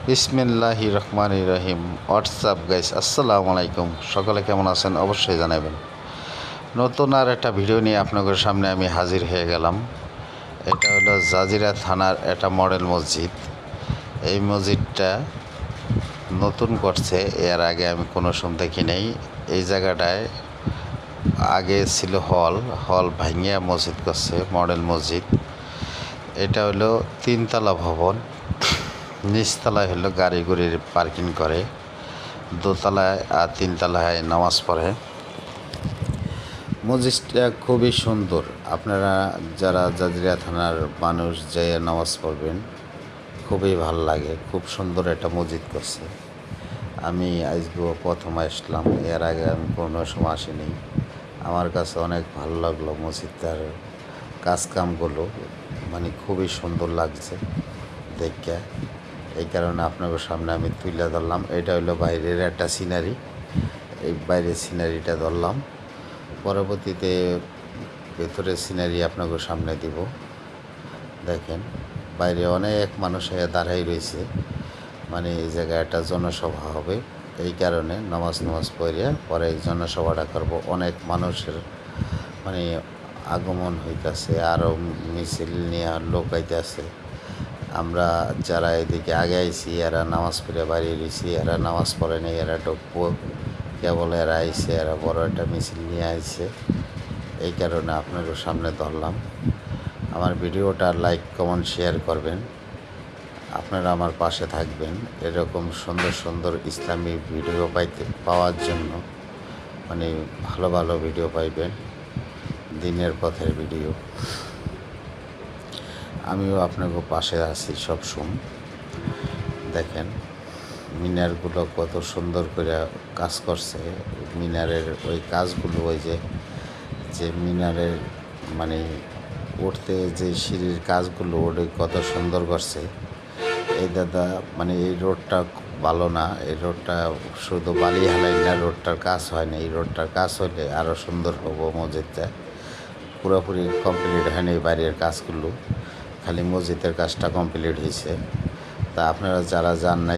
বিসমিল্লাহির রহমানির রহিম। WhatsApp guys, আসসালামু আলাইকুম। সকলে কেমন আছেন অবশ্যই জানাবেন। নতুন আর একটা ভিডিও নিয়ে আপনাদের সামনে আমি হাজির হয়ে গেলাম। এটা হলো জাজিরা থানার একটা মডেল মসজিদ। এই মসজিদটা নতুন করছে, এর আগে আমি কোনো সময় দেখি নেই। এই জায়গাটায় আগে ছিল হল ভাঙিয়া মসজিদ করছে, মডেল মসজিদ। এটা হলো তিনতলা ভবন। নিচতলায় হলো গাড়ি গুড়ির পার্কিং করে, দোতলায় আর তিনতলায় নামাজ পড়ে। মসজিদটা খুবই সুন্দর। আপনারা যারা জাজিরা থানার মানুষ যে নামাজ পড়বেন, খুবই ভাল লাগে। খুব সুন্দর একটা মসজিদ করছে। আমি আজকেও প্রথম আসলাম, এর আগে আমি কোনো সময় আসিনি। আমার কাছে অনেক ভালো লাগলো মসজিদটার কাজকামগুলো, মানে খুবই সুন্দর লাগছে দেখে। এই কারণে আপনাদের সামনে আমি তুলে ধরলাম। এটা হলো বাইরের একটা সিনারি, এই বাইরের সিনারিটা ধরলাম। পরবর্তীতে ভেতরের সিনারি আপনাদের সামনে দিব। দেখেন, বাইরে অনেক মানুষ দাঁড়াই রয়েছে, মানে এই জায়গায় একটা জনসভা হবে। এই কারণে নামাজ পড়িয়া পরে এই জনসভাটা করবো। অনেক মানুষের মানে আগমন হইতেছে, আরও মিছিল নিয়ে লোক আইতেছে। আমরা যারা এদিকে আগে আইছি এরা নামাজ পড়ে বাড়ি রয়েছি, এরা নামাজ পড়ে নেই, এরা ঢুকবো কেবল। এরা আইছে, এরা বড় একটা মিছিল নিয়ে আইছে। এই কারণে আপনাদের সামনে ধরলাম। আমার ভিডিওটা লাইক কমেন্ট শেয়ার করবেন, আপনারা আমার পাশে থাকবেন। এরকম সুন্দর সুন্দর ইসলামী ভিডিও পাওয়ার জন্য, মানে ভালো ভালো ভিডিও পাইবেন, দিনের পথের ভিডিও। আমিও আপনাকে পাশে আছি সবসময়। দেখেন মিনারগুলো কত সুন্দর করে কাজ করছে। মিনারের ওই কাজগুলো, ওই যে মিনারের মানে উঠতে যে সিঁড়ির কাজগুলো, ওটা কত সুন্দর করছে। এই দাদা মানে এই রোডটা ভালো না, এই রোডটা শুধু বালি হালাই না, রোডটার কাজ হয় না। এই রোডটার কাজ হলে আরও সুন্দর হবো মসজিদটা। পুরোপুরি কমপ্লিট হয়নি এই বাইরের কাজগুলো, খালি মসজিদের কাজটা কমপ্লিট হয়েছে। তা আপনারা যারা যান না